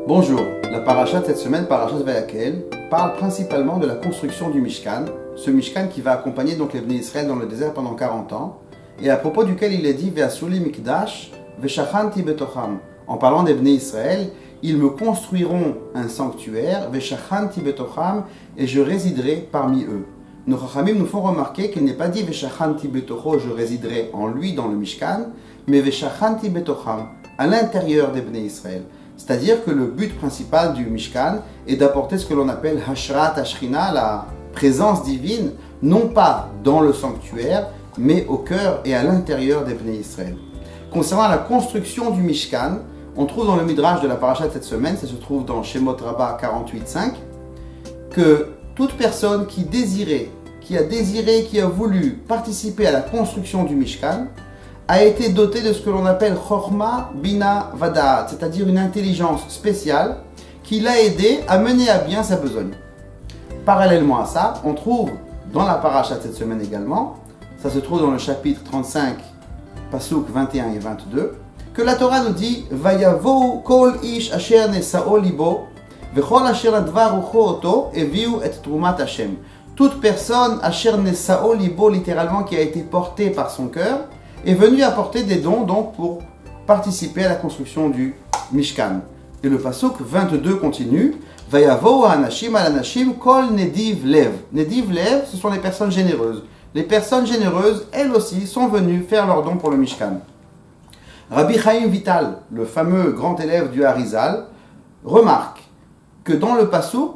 Bonjour, la paracha de cette semaine, Parashat Vayakhel, parle principalement de la construction du Mishkan, ce Mishkan qui va accompagner donc les Bnei Israël dans le désert pendant 40 ans, et à propos duquel il est dit Ve'asuli mikdash ve'shachanti betocham. En parlant des Bnei Israël, ils me construiront un sanctuaire, ve'shachanti betocham, et je résiderai parmi eux. Nos Chachamim nous font remarquer qu'il n'est pas dit ve'shachanti betocho, je résiderai en lui dans le Mishkan, mais ve'shachanti betocham, à l'intérieur des Bnei Israël. C'est-à-dire que le but principal du Mishkan est d'apporter ce que l'on appelle Hashrat Ashrina, la présence divine, non pas dans le sanctuaire, mais au cœur et à l'intérieur des Bnei Israël. Concernant la construction du Mishkan, on trouve dans le Midrash de la paracha de cette semaine, ça se trouve dans Shemot Rabbah 48.5, que toute personne qui a voulu participer à la construction du Mishkan, a été doté de ce que l'on appelle Chokhma Bina Vada'at, c'est-à-dire une intelligence spéciale qui l'a aidé à mener à bien sa besogne. Parallèlement à ça, on trouve dans la paracha de cette semaine également, ça se trouve dans le chapitre 35, pasuk 21 et 22, que la Torah nous dit Vayavo kol ish asher nesa'o libo vechol asher advar rucho oto eviu et trumat Hashem. Toute personne asher nesa'o libo, littéralement qui a été portée par son cœur, est venu apporter des dons donc pour participer à la construction du Mishkan. Et le pasuk 22 continue Vayavo anashim al anashim kol nediv lev. Nediv lev, ce sont les personnes généreuses. Les personnes généreuses, elles aussi, sont venues faire leurs dons pour le Mishkan. Rabbi Chaim Vital, le fameux grand élève du Harizal, remarque que dans le pasuk,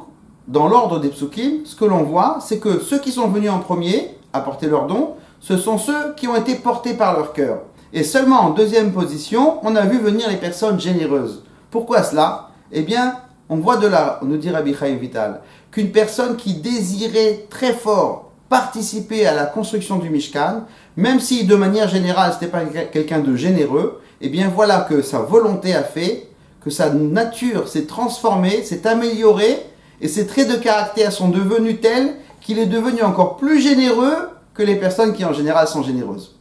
dans l'ordre des psukim, ce que l'on voit, c'est que ceux qui sont venus en premier apporter leurs dons, ce sont ceux qui ont été portés par leur cœur. Et seulement en deuxième position, on a vu venir les personnes généreuses. Pourquoi cela ? Eh bien, on voit de là, nous dit Rabbi Chaim Vital, qu'une personne qui désirait très fort participer à la construction du Mishkan, même si de manière générale, ce n'était pas quelqu'un de généreux, eh bien voilà que sa volonté a fait, que sa nature s'est transformée, s'est améliorée, et ses traits de caractère sont devenus tels qu'il est devenu encore plus généreux que les personnes qui en général sont généreuses.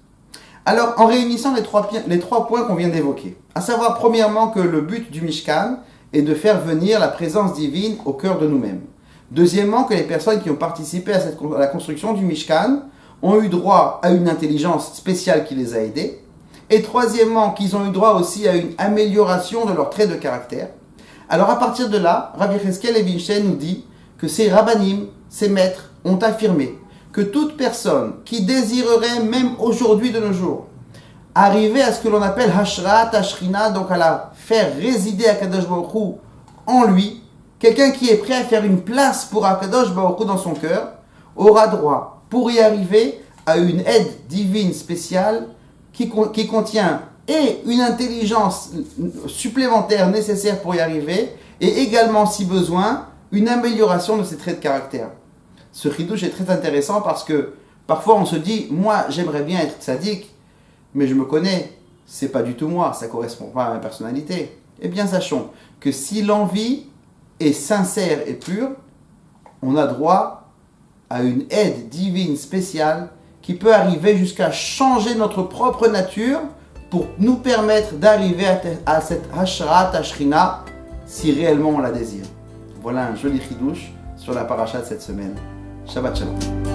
Alors, en réunissant les trois points qu'on vient d'évoquer, à savoir premièrement que le but du Mishkan est de faire venir la présence divine au cœur de nous-mêmes. Deuxièmement, que les personnes qui ont participé à la construction du Mishkan ont eu droit à une intelligence spéciale qui les a aidés. Et troisièmement, qu'ils ont eu droit aussi à une amélioration de leurs traits de caractère. Alors à partir de là, Rabbi Cheskel Levinstein nous dit que ces rabbanim, ces maîtres, ont affirmé que toute personne qui désirerait, même aujourd'hui de nos jours, arriver à ce que l'on appelle Hashrat Ashrina, donc à la faire résider Akadosh Baruch Hu en lui, quelqu'un qui est prêt à faire une place pour Akadosh Baruch Hu dans son cœur, aura droit, pour y arriver, à une aide divine spéciale qui contient et une intelligence supplémentaire nécessaire pour y arriver, et également, si besoin, une amélioration de ses traits de caractère. Ce chidouche est très intéressant parce que parfois on se dit, moi j'aimerais bien être tzaddik, mais je me connais, c'est pas du tout moi, ça correspond pas à ma personnalité. Eh bien sachons que si l'envie est sincère et pure, on a droit à une aide divine spéciale qui peut arriver jusqu'à changer notre propre nature pour nous permettre d'arriver à cette Hashrat Ashrina si réellement on la désire. Voilà un joli chidouche sur la paracha de cette semaine. Shabbat Shalom.